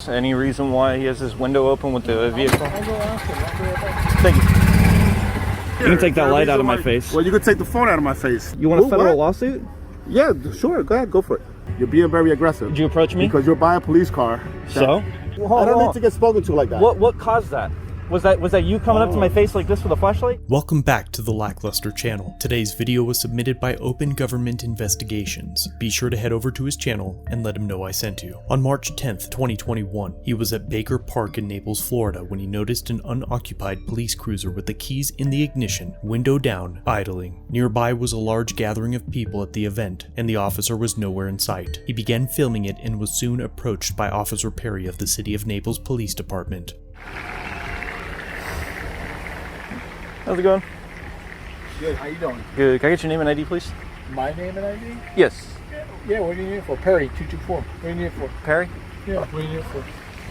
cruise? Any reason why he has his window open with the vehicle? I'll go ask him. Thank you. You can take that light out of my face. Well, you can take the phone out of my face. You want a federal lawsuit? Yeah, sure. Go ahead. Go for it. You're being very aggressive. Did you approach me? Because you're by a police car. So? I don't need to get spoken to like that. What caused that? Was that you coming up to my face like this with a flashlight? Welcome back to the LackLuster channel. Today's video was submitted by Open Government Investigations. Be sure to head over to his channel and let him know I sent you. On March 10th, 2021, he was at Baker Park in Naples, Florida when he noticed an unoccupied police cruiser with the keys in the ignition, window down, idling. Nearby was a large gathering of people at the event, and the officer was nowhere in sight. He began filming it and was soon approached by Officer Perry of the City of Naples Police Department. How's it going? Good, how you doing? Good. Can I get your name and ID, please? My name and ID? Yes. Yeah, what do you need it for? Perry, 224. What do you need it for? Perry? Yeah, what do you need it for?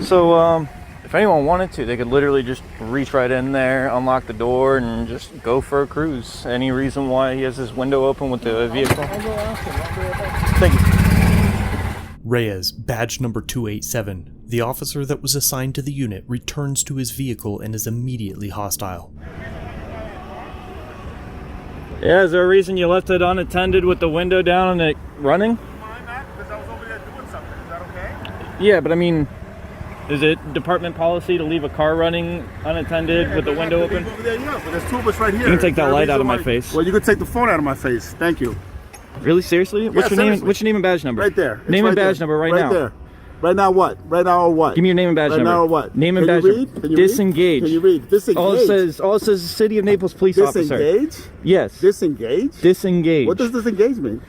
So, if anyone wanted to, they could literally just reach right in there, unlock the door, and just go for a cruise. Any reason why he has his window open with the vehicle? I'll go ask him. I'll be right back. Thank you. Reyes, badge number 287. The officer that was assigned to the unit returns to his vehicle and is immediately hostile. Yeah, is there a reason you left it unattended with the window down and it running? Mind that? Because I was over there doing something. Is that okay? Yeah, but I mean, is it department policy to leave a car running unattended with the window open? Over there, yeah, but there's two of us right here. You can take that light out of my face. Well, you can take the phone out of my face. Thank you. Really? Seriously? What's your seriously. name? What's your name and badge number? Right there. It's Name right and badge there. number right now. Right there. Right now what? Right now or what? Give me your name and badge right number. Right now or what? Name and badge number. Can you Disengage. Read? Can you read? Disengage. All it says City of Naples police officer. Disengage? Yes. Disengage? Disengage. What does disengage mean?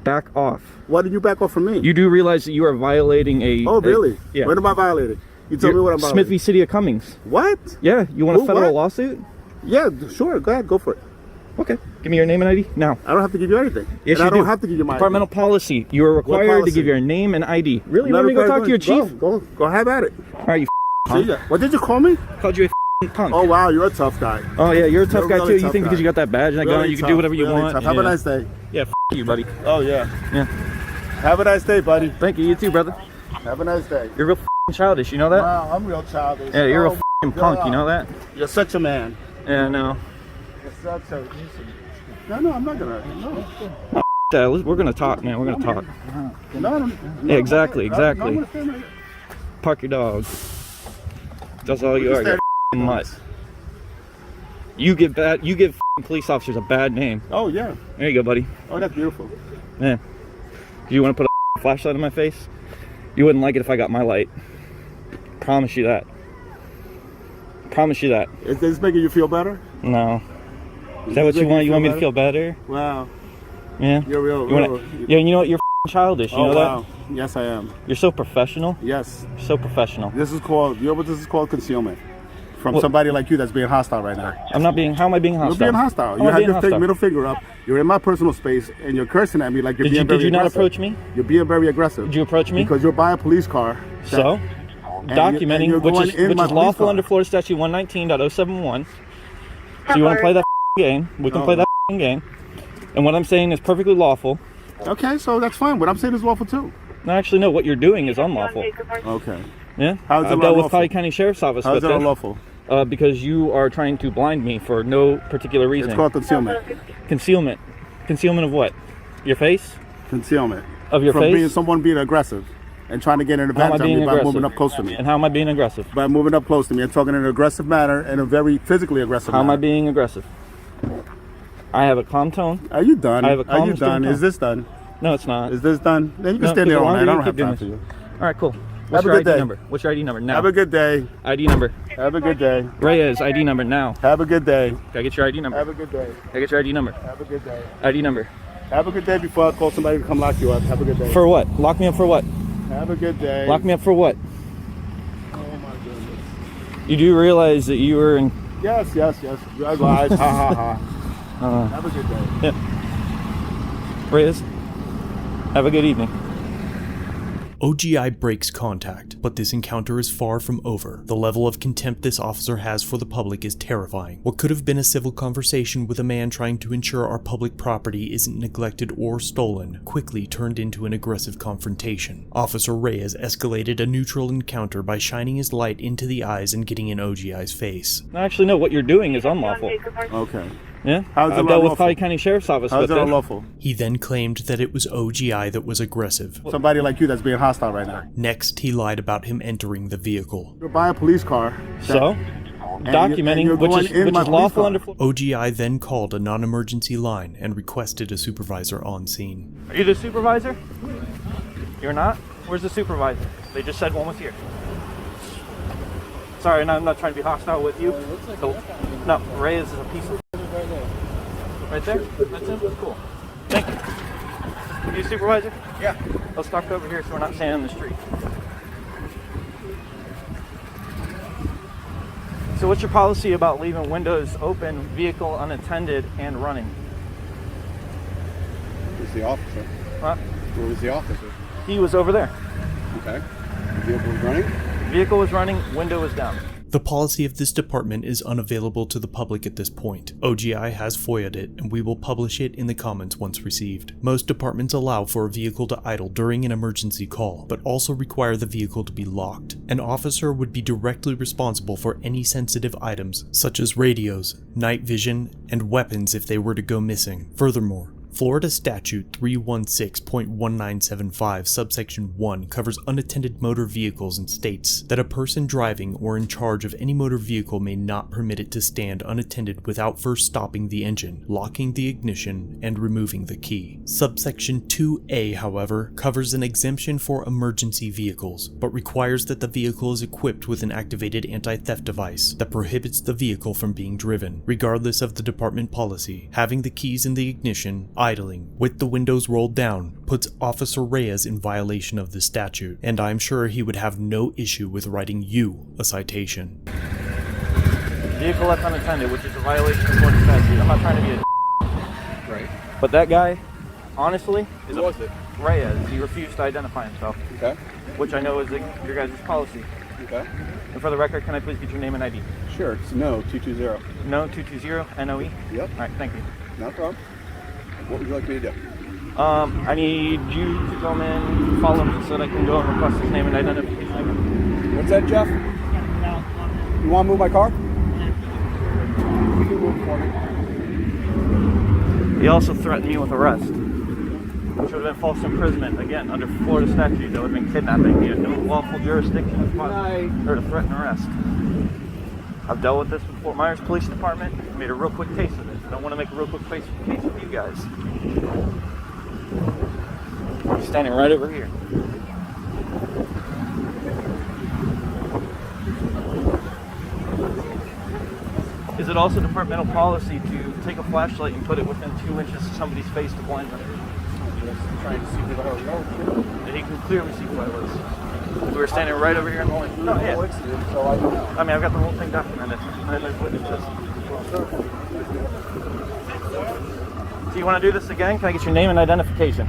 Back off. Why did you back off from me? You do realize that you are violating a... Oh, really? Yeah. What am I violating? You tell me what I'm violating. Smith v. City of Cummings. What? Yeah. You want a federal what? lawsuit? Yeah, sure. Go ahead. Go for it. Okay. Give me your name and ID now. I don't have to give you anything. Yes, and you I don't do. have to give you my Departmental policy. You are required to give your name and ID. Really? Let me go talk to your chief? Go have at it. All right, you See ya. What did you call me? called you a punk. Oh, wow. You're a tough guy. Oh, yeah, you're a tough You're guy, really too. You tough think guy. because you got that badge and that gun, you can do whatever you want? Tough. Have Yeah. a nice day. Yeah, you, buddy. Oh, yeah. Yeah. Have a nice day, buddy. Thank you. You too, brother. Have a nice day. You're real childish. You know that? Wow, I'm real childish. Yeah, you're Oh, a punk. You know that? You're such a man. Yeah, no. You're such a... No, I'm not gonna... No. We're gonna talk, man. We're gonna talk. No, Yeah, exactly. I'm gonna stand right here. Park your dog. That's all you are. You're a mutt. You give police officers a bad name. Oh, yeah. There you go, buddy. Oh, that's beautiful. Yeah. Do you want to put a flashlight in my face? You wouldn't like it if I got my light. Promise you that. Promise you that. Is this making you feel better? No. Is that what you want? You want me to feel better? Wow. Yeah. You're real. Yeah. You know what? You're childish. You know wow. that? Yes, I am. You're so professional. Yes. You're so professional. This is called, you know what this is called? Concealment. From somebody like you that's being hostile right now. I'm not being, how am I being hostile? You're being hostile. You have your middle finger up. You're in my personal space and you're cursing at me like you're being very aggressive. Did you not approach me? You're being very aggressive. Did you approach me? Because you're by a police car. So? Documenting, which is lawful under Florida Statute 119.071. So you want to play that game? We can play that game. And what I'm saying is perfectly lawful. Okay, so that's fine. What I'm saying is lawful too. No, actually, no. What you're doing is unlawful. Okay. Yeah? How's it I've dealt with unlawful? Colley County Sheriff's Office How's with it this. unlawful? Because you are trying to blind me for no particular reason. It's called concealment. Concealment. Concealment of what? Your face? Concealment. Of your From face? someone being aggressive and trying to get an advantage on me by moving up close to me. And how am I being aggressive? By moving up close to me and talking in an aggressive manner and a very physically aggressive How manner. am I being aggressive? I have a calm tone. Are you done? I have a calm Are you done? tone. Is this done? No, it's not. Is this done? Then you can No, stand there because all the night. I longer don't you have keep time doing for you. All right, cool. Have What's a your good ID day. number? What's your ID number now? Have a good day. ID number. Have a good day. Reyes, ID number now. Have a good day. Can I get your ID number? Have a good day. Can I get your ID number? Have a good day. ID number. Have a good day before I call somebody to come lock you up. Have a good day. For what? Lock me up for what? Have a good day. Lock me up for what? Oh my goodness. You do realize that you were in... Yes. You guys lies. Ha ha ha. Have a good day. Yeah. Reyes, have a good evening. OGI breaks contact, but this encounter is far from over. The level of contempt this officer has for the public is terrifying. What could have been a civil conversation with a man trying to ensure our public property isn't neglected or stolen quickly turned into an aggressive confrontation. Officer Reyes escalated a neutral encounter by shining his light into the eyes and getting in OGI's face. Actually, no, what you're doing is unlawful. Okay. Yeah? How's it I've dealt with unlawful? Pike County Sheriff's Office How's with it this. unlawful? He then claimed that it was OGI that was aggressive. Somebody like you that's being hostile right now. Next, he lied about him entering the vehicle. You're buying a police car. So? Documenting, you're which going is in my police lawful car. under... OGI then called a non-emergency line and requested a supervisor on scene. Are you the supervisor? You're not? Where's the supervisor? They just said one was here. Sorry, no, I'm not trying to be hostile with you. No, Reyes is a piece of... Right there? That's him? Cool. Thank you. You supervisor? Yeah. Let's talk over here so we're not standing in the street. So what's your policy about leaving windows open, vehicle unattended, and running? Who's the officer? Huh? Where was the officer? He was over there. Okay. The vehicle was running? Vehicle was running, window was down. The policy of this department is unavailable to the public at this point. OGI has FOIA'd it, and we will publish it in the comments once received. Most departments allow for a vehicle to idle during an emergency call, but also require the vehicle to be locked. An officer would be directly responsible for any sensitive items, such as radios, night vision, and weapons if they were to go missing. Furthermore, Florida Statute 316.1975 subsection 1 covers unattended motor vehicles and states that a person driving or in charge of any motor vehicle may not permit it to stand unattended without first stopping the engine, locking the ignition, and removing the key. Subsection 2A, however, covers an exemption for emergency vehicles, but requires that the vehicle is equipped with an activated anti-theft device that prohibits the vehicle from being driven. Regardless of the department policy, having the keys in the ignition, idling, with the windows rolled down, puts Officer Reyes in violation of the statute, and I'm sure he would have no issue with writing you a citation. Vehicle left unattended, which is a violation of Florida statute. I'm not trying to be a Right. but that guy, honestly, is Who was it? Reyes. He refused to identify himself, Okay. which I know is your guys' policy. Okay. And for the record, can I please get your name and ID? Sure. It's no 220. No, 220 NOE. Yep. All right, thank you. No problem. What would you like me to do? I need you to come in, follow me, so that I can go and request his name and identification. What's that, Jeff? You want to move my car? You can move for me. He also threatened me with arrest, which would have been false imprisonment. Again, under Florida statute, that would have been kidnapping. He had no lawful jurisdiction or to threaten arrest. I've dealt with this with Fort Myers Police Department. Made a real quick case of it. I don't want to make a real quick case with you guys. I'm standing right over here. Is it also departmental policy to take a flashlight and put it within 2 inches of somebody's face to blind them? Trying to see who the hell you are. And he can clearly see who I was. We were standing right over here in the lane. No, yeah. So I know. I mean, I've got the whole thing documented. And there's witnesses. Do you want to do this again? Can I get your name and identification?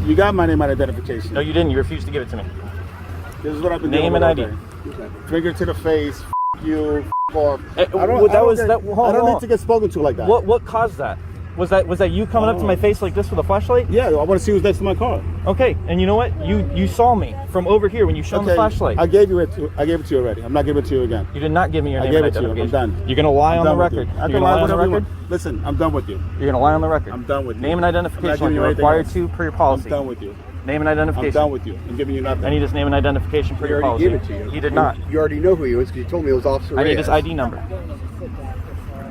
You got my name and identification. No, you didn't. You refused to give it to me. This is what I've been Name doing. and ID. Okay. Finger to the face. You. Off. Hey, I don't need to get spoken to like that. What caused that? Was that you coming up to my face like this with a flashlight? Yeah, I want to see who's next to my car. Okay, and you know what? You saw me from over here when you shone the flashlight. I gave it to you already. I'm not giving it to you again. You did not give me your I name gave and it to you. I'm identification. done. You're gonna lie on the record. I You're can gonna lie lie on the whatever you record. want. Listen, I'm done with you. You're gonna lie on the record. I'm done with you. Name and I'm not identification. giving you You're anything required else. to per your policy. I'm done with you. Name and identification. I'm done with you. I'm giving you nothing. I need his name and identification per He your already policy. gave it to you. He did not. You already know who he was because you told me it was Officer I need Reyes. his ID number.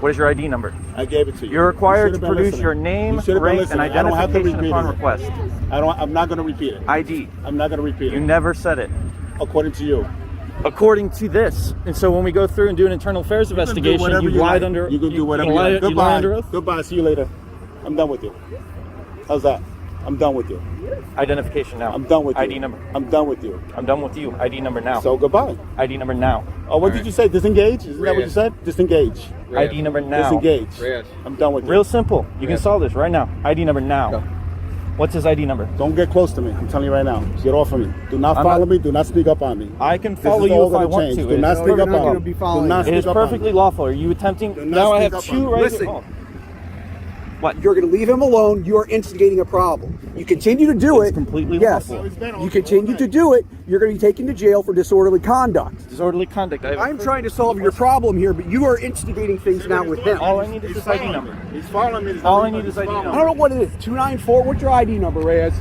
What is your ID number? I gave it to you. You're required You to should have been produce listening. your name, You should have been rank, and listening. I don't have to identification repeat upon it. request. I'm not going to repeat it. ID. I'm not going to repeat You it. never said it. According to you. According to this. And so when we go through and do an internal affairs investigation, you lied like. under. You can do whatever you lie, like. you lie Goodbye. under oath? Goodbye. See you later. I'm done with you. How's that? I'm done with you. Identification now. I'm done with you. ID number. I'm done with you. I'm done with you. ID number now. So goodbye. ID number now. Oh, what did you say? Disengage? Isn't that what you said? Disengage. ID number now. Disengage. Reyes. I'm done with you. Real simple. You can solve this right now. ID number now. Go. What's his ID number? Don't get close to me. I'm telling you right now. Get off of me. Do not I'm follow not- me. Do not sneak up on me. I can This follow is you all if I gonna want change. to. Do It not is sneak up perfectly on gonna me. be Do following not you. It sneak is up on perfectly me. lawful. Are you attempting? Do not Now I sneak have up on two me. right Listen. here. Oh. What? You're going to leave him alone. You are instigating a problem. You continue to do It's it. completely yes. lawful. You continue to do it. You're going to be taken to jail for disorderly conduct. Disorderly conduct. I'm trying to solve your problem here, but you are instigating things now with him. All I need is his ID number. He's following me. All I need is ID I number. don't know what it is. 294. What's your ID number, Reyes?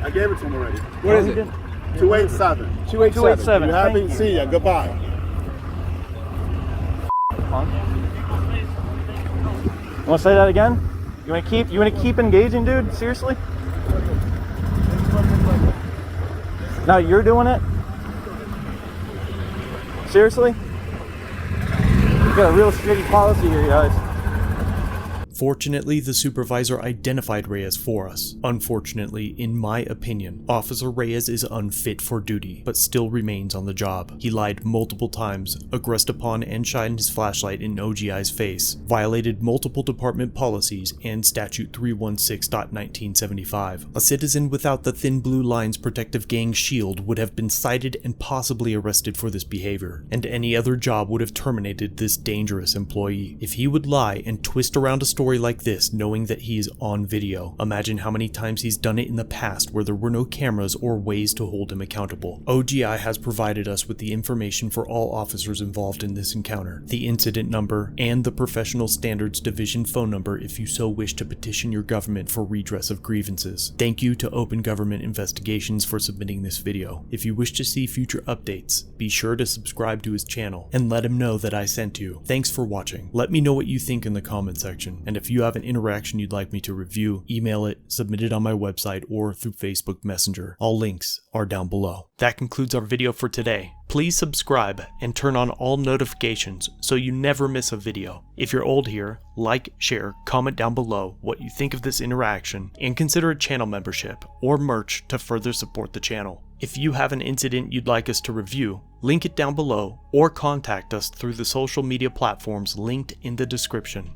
I gave it to him already. What is it? 287. 287. 287. You happy? See ya. Goodbye. You want to say that again? You want to keep engaging, dude? Seriously? Now you're doing it? Seriously? You got a real shitty policy here, guys. Fortunately, the supervisor identified Reyes for us. Unfortunately, in my opinion, Officer Reyes is unfit for duty, but still remains on the job. He lied multiple times, aggressed upon and shined his flashlight in OGI's face, violated multiple department policies and Statute 316.1975. A citizen without the thin blue line's protective gang shield would have been cited and possibly arrested for this behavior, and any other job would have terminated this dangerous employee. If he would lie and twist around a story like this knowing that he is on video, imagine how many times he's done it in the past where there were no cameras or ways to hold him accountable. OGI has provided us with the information for all officers involved in this encounter, the incident number, and the Professional Standards Division phone number if you so wish to petition your government for redress of grievances. Thank you to Open Government Investigations for submitting this video. If you wish to see future updates, be sure to subscribe to his channel and let him know that I sent you. Thanks for watching. Let me know what you think in the comment section, and if you have an interaction you'd like me to review, email it, submit it on my website, or through Facebook Messenger. All links are down below. That concludes our video for today. Please subscribe and turn on all notifications so you never miss a video. If you're old here, like, share, comment down below what you think of this interaction, and consider a channel membership or merch to further support the channel. If you have an incident you'd like us to review, link it down below or contact us through the social media platforms linked in the description.